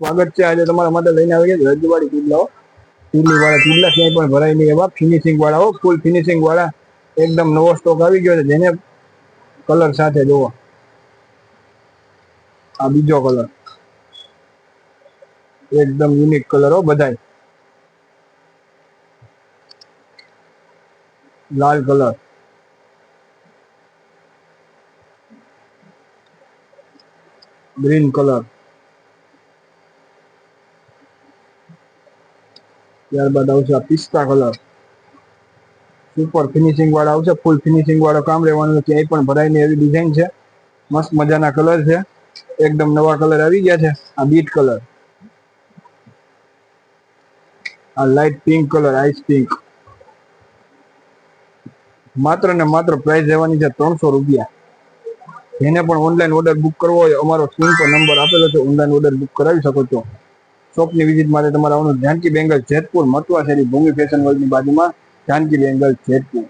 સ્વાગત છે આજે તમારા માટે લઈને આવી ગયા રજવાડી તિડલાઓ તિડલી વાળા તિડલા ક્યાંય પણ ભરાય નહીં એવા ફિનિશિંગ વાળા હો ફૂલ ફિનિશિંગ વાળા એકદમ નવો સ્ટોક આવી ગયો છે જેને કલર સાથે જોવો આ બીજો કલર એકદમ યુનિક કલર હો બધાય લાલ કલર ગ્રીન કલર ત્યારબાદ આવશે આ પિસ્તા કલર સુપર ફિનિશિંગ વાળા આવશે ફૂલ ફિનિશિંગ વાળો કામ રહેવાનું ક્યાંય પણ ભરાય નહીં એવી ડિઝાઇન છે મસ્ત મજાના કલર છે એકદમ નવા કલર આવી ગયા છે આ બીટ કલર આ light pink colour ice pink માત્ર ને માત્ર પ્રાઇસ રહેવાની છે 300 રૂપિયા જેને પણ ઓનલાઈન ઓર્ડર બુક કરવો હોય અમારો સ્ક્રીન પર નંબર આપેલો છે ઓનલાઈન ઓર્ડર બુક કરાવી શકો છો શોપની વિઝિટ માટે તમારે આવવાનું જાનકી બેંગલ જેતપુર મતવા શેરી ભૂમિ ફેશન વર્લ્ડની બાજુમાં જાનકી બેંગલ જેતપુર